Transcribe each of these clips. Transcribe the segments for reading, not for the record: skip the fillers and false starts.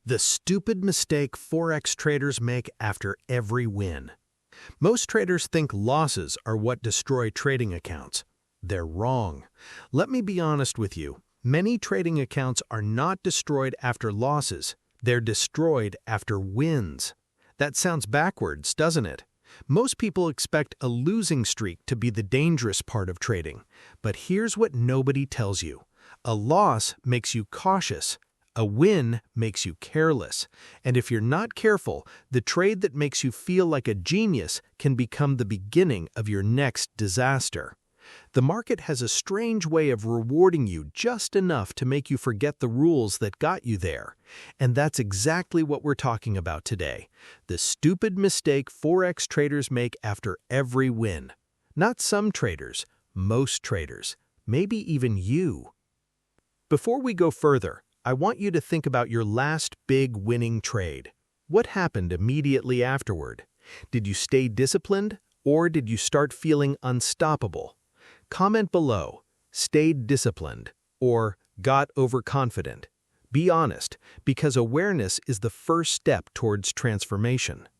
The stupid mistake Forex traders make after every win. Most traders think losses are what destroy trading accounts. They're wrong. Let me be honest with you. Many trading accounts are not destroyed after losses. They're destroyed after wins. That sounds backwards, doesn't it? Most people expect a losing streak to be the dangerous part of trading. But here's what nobody tells you. A loss makes you cautious. A win makes you careless, and if you're not careful, the trade that makes you feel like a genius can become the beginning of your next disaster. The market has a strange way of rewarding you just enough to make you forget the rules that got you there. And that's exactly what we're talking about today. The stupid mistake Forex traders make after every win. Not some traders, most traders, maybe even you. Before we go further, I want you to think about your last big winning trade. What happened immediately afterward? Did you stay disciplined, or did you start feeling unstoppable? Comment below, stayed disciplined, or got overconfident. Be honest, because awareness is the first step towards transformation.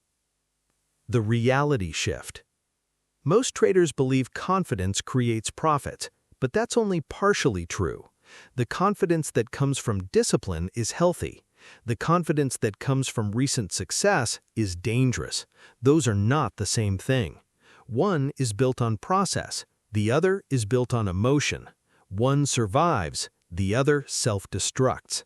The reality shift. Most traders believe confidence creates profits, but that's only partially true. The confidence that comes from discipline is healthy. The confidence that comes from recent success is dangerous. Those are not the same thing. One is built on process. The other is built on emotion. One survives. The other self-destructs.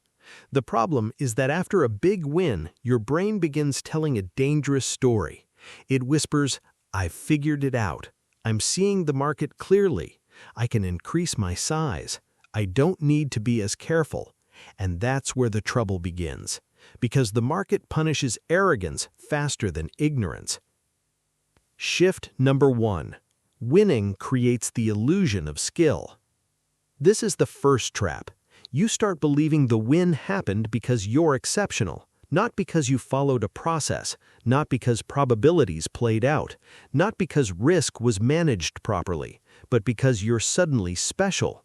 The problem is that after a big win, your brain begins telling a dangerous story. It whispers, "I've figured it out. I'm seeing the market clearly. I can increase my size. I don't need to be as careful." And that's where the trouble begins, because the market punishes arrogance faster than ignorance. Shift number 1. Winning creates the illusion of skill. This is the first trap. You start believing the win happened because you're exceptional, not because you followed a process, not because probabilities played out, not because risk was managed properly, but because you're suddenly special.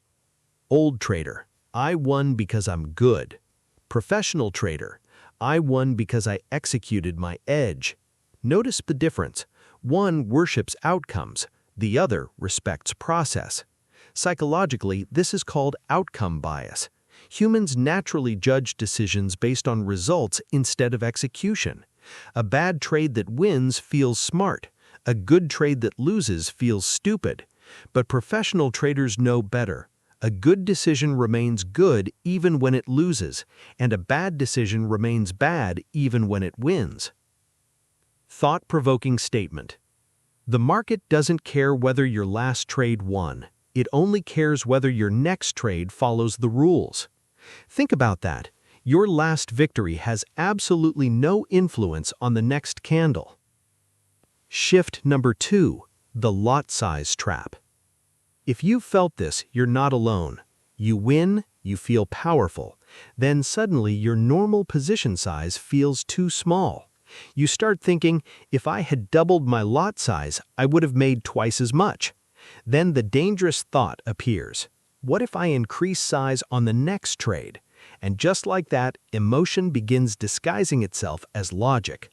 Old trader, I won because I'm good. Professional trader, I won because I executed my edge. Notice the difference. One worships outcomes, the other respects process. Psychologically, this is called outcome bias. Humans naturally judge decisions based on results instead of execution. A bad trade that wins feels smart. A good trade that loses feels stupid. But professional traders know better. A good decision remains good even when it loses, and a bad decision remains bad even when it wins. Thought-provoking statement. The market doesn't care whether your last trade won. It only cares whether your next trade follows the rules. Think about that. Your last victory has absolutely no influence on the next candle. Shift number 2. The lot size trap. If you've felt this, you're not alone. You win, you feel powerful. Then suddenly your normal position size feels too small. You start thinking, if I had doubled my lot size, I would have made twice as much. Then the dangerous thought appears. What if I increase size on the next trade? And just like that, emotion begins disguising itself as logic.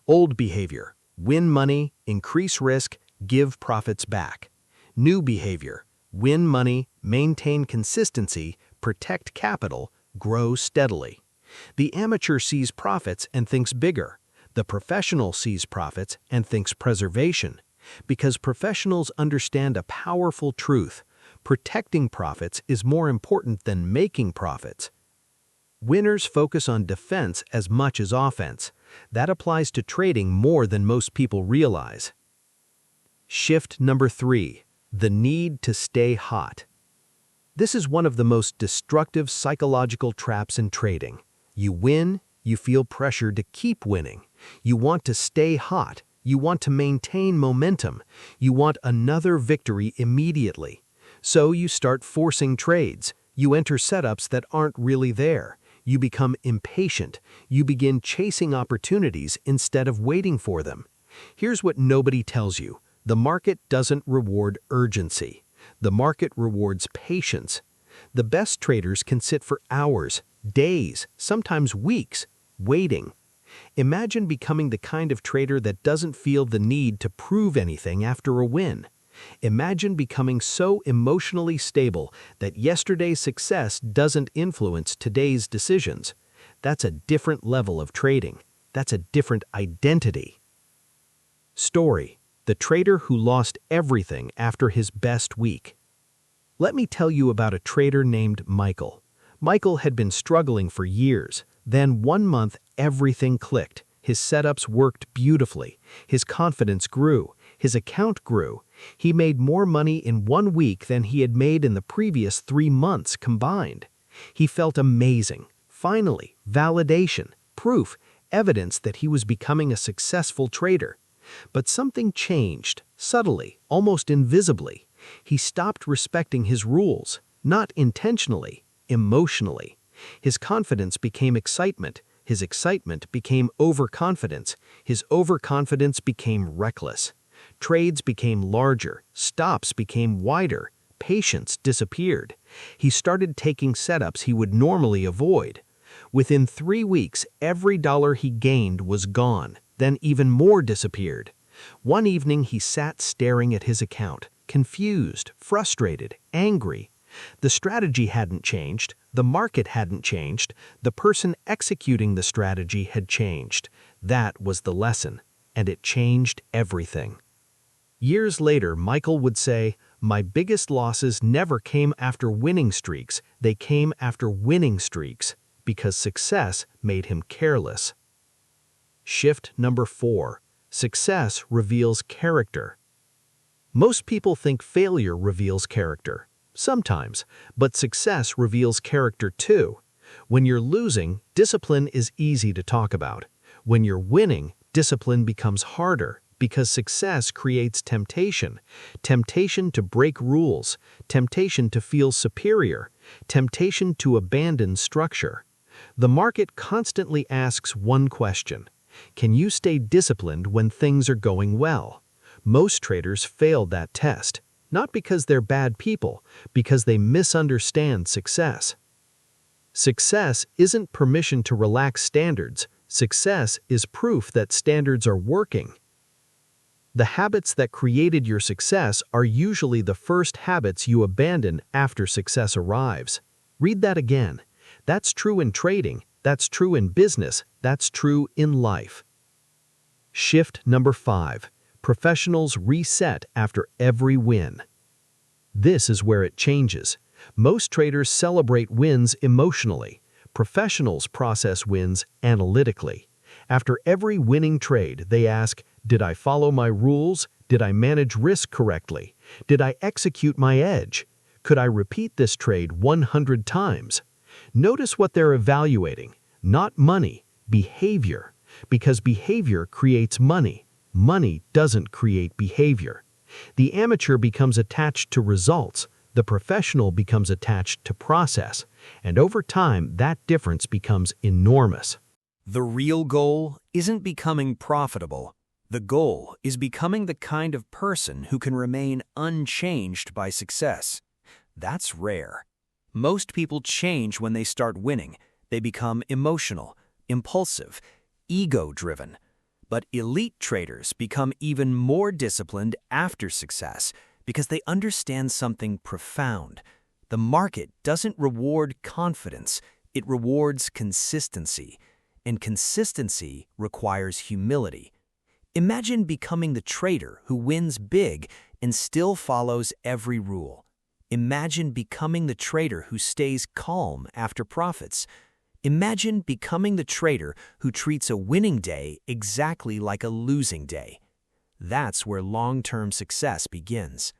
Old behavior: win money, increase risk, give profits back. New behavior: win money, maintain consistency, protect capital, grow steadily. The amateur sees profits and thinks bigger. The professional sees profits and thinks preservation. Because professionals understand a powerful truth: protecting profits is more important than making profits. Winners focus on defense as much as offense. That applies to trading more than most people realize. Shift number 3. The need to stay hot. This is one of the most destructive psychological traps in trading. You win, you feel pressure to keep winning. You want to stay hot. You want to maintain momentum. You want another victory immediately. So you start forcing trades. You enter setups that aren't really there. You become impatient. You begin chasing opportunities instead of waiting for them. Here's what nobody tells you. The market doesn't reward urgency. The market rewards patience. The best traders can sit for hours, days, sometimes weeks. waiting. Imagine becoming the kind of trader that doesn't feel the need to prove anything after a win. Imagine becoming so emotionally stable that yesterday's success doesn't influence today's decisions. That's a different level of trading. That's a different identity. Story: the trader who lost everything after his best week. Let me tell you about a trader named Michael. Michael had been struggling for years. Then one month, everything clicked. His setups worked beautifully. His confidence grew. His account grew. He made more money in 1 week than he had made in the previous 3 months combined. He felt amazing. Finally, validation, proof, evidence that he was becoming a successful trader. But something changed, subtly, almost invisibly. He stopped respecting his rules, not intentionally, emotionally. His confidence became excitement. His excitement became overconfidence. His overconfidence became reckless. Trades became larger. Stops became wider. Patience disappeared. He started taking setups he would normally avoid. Within 3 weeks, every dollar he gained was gone. Then even more disappeared. One evening he sat staring at his account, confused, frustrated, angry. The strategy hadn't changed, the market hadn't changed, the person executing the strategy had changed. That was the lesson, and it changed everything. Years later, Michael would say, "My biggest losses never came after winning streaks, they came after winning streaks, because success made him careless." Shift number 4. Success reveals character. Most people think failure reveals character. Sometimes, but success reveals character too. When you're losing, discipline is easy to talk about. When you're winning, discipline becomes harder because success creates temptation. Temptation to break rules, temptation to feel superior, temptation to abandon structure. The market constantly asks one question: can you stay disciplined when things are going well? Most traders fail that test. Not because they're bad people, because they misunderstand success. Success isn't permission to relax standards. Success is proof that standards are working. The habits that created your success are usually the first habits you abandon after success arrives. Read that again. That's true in trading. That's true in business. That's true in life. Shift number 5. Professionals reset after every win. This is where it changes. Most traders celebrate wins emotionally. Professionals process wins analytically. After every winning trade, they ask, did I follow my rules? Did I manage risk correctly? Did I execute my edge? Could I repeat this trade 100 times? Notice what they're evaluating. Not money, behavior. Because behavior creates money. Money doesn't create behavior. The amateur becomes attached to results. The professional becomes attached to process. And over time, that difference becomes enormous. The real goal isn't becoming profitable. The goal is becoming the kind of person who can remain unchanged by success. That's rare. Most people change when they start winning. They become emotional, impulsive, ego-driven. But elite traders become even more disciplined after success because they understand something profound. The market doesn't reward confidence, it rewards consistency. And consistency requires humility. Imagine becoming the trader who wins big and still follows every rule. Imagine becoming the trader who stays calm after profits. Imagine becoming the trader who treats a winning day exactly like a losing day. That's where long-term success begins.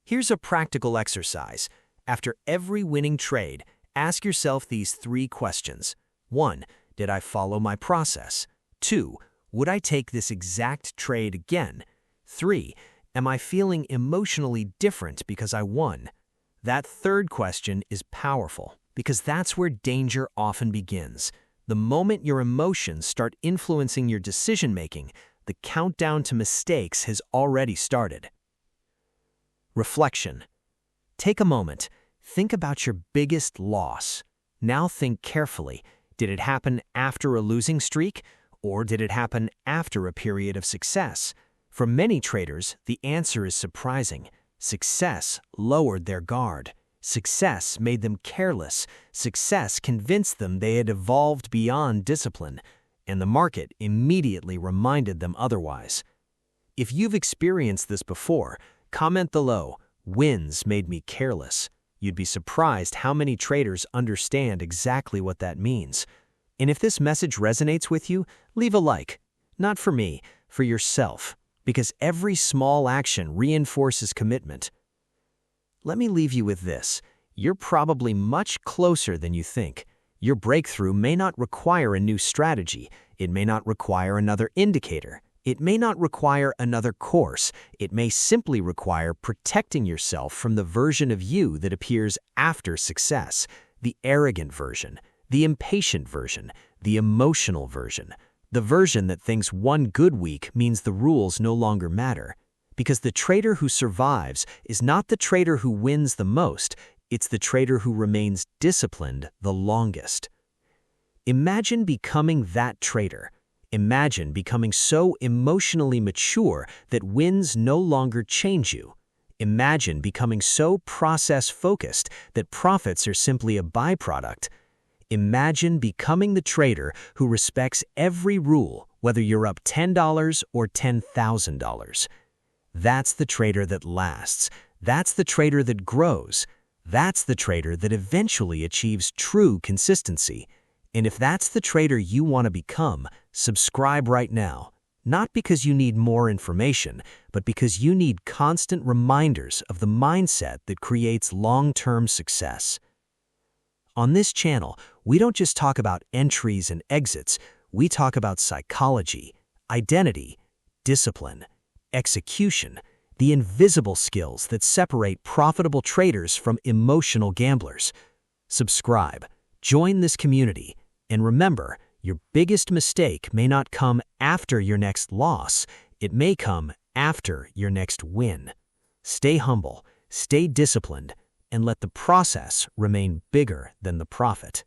Here's a practical exercise. After every winning trade, ask yourself these 3 questions. 1. Did I follow my process? 2. Would I take this exact trade again? 3. Am I feeling emotionally different because I won? That third question is powerful, because that's where danger often begins. The moment your emotions start influencing your decision-making, the countdown to mistakes has already started. Reflection. Take a moment. Think about your biggest loss. Now think carefully. Did it happen after a losing streak, or did it happen after a period of success? For many traders, the answer is surprising. Success lowered their guard. Success made them careless. Success convinced them they had evolved beyond discipline, and the market immediately reminded them otherwise. If you've experienced this before, comment below, "Wins made me careless." You'd be surprised how many traders understand exactly what that means. And if this message resonates with you, leave a like. Not for me, for yourself, because every small action reinforces commitment. Let me leave you with this. You're probably much closer than you think. Your breakthrough may not require a new strategy. It may not require another indicator. It may not require another course. It may simply require protecting yourself from the version of you that appears after success, the arrogant version, the impatient version, the emotional version, the version that thinks one good week means the rules no longer matter. Because the trader who survives is not the trader who wins the most, it's the trader who remains disciplined the longest. Imagine becoming that trader. Imagine becoming so emotionally mature that wins no longer change you. Imagine becoming so process-focused that profits are simply a byproduct. Imagine becoming the trader who respects every rule, whether you're up $10 or $10,000. That's the trader that lasts. That's the trader that grows. That's the trader that eventually achieves true consistency. And if that's the trader you want to become, subscribe right now. Not because you need more information, but because you need constant reminders of the mindset that creates long-term success. On this channel, we don't just talk about entries and exits, we talk about psychology, identity, discipline, execution, the invisible skills that separate profitable traders from emotional gamblers. Subscribe, join this community, and remember, your biggest mistake may not come after your next loss, it may come after your next win. Stay humble, stay disciplined, and let the process remain bigger than the profit.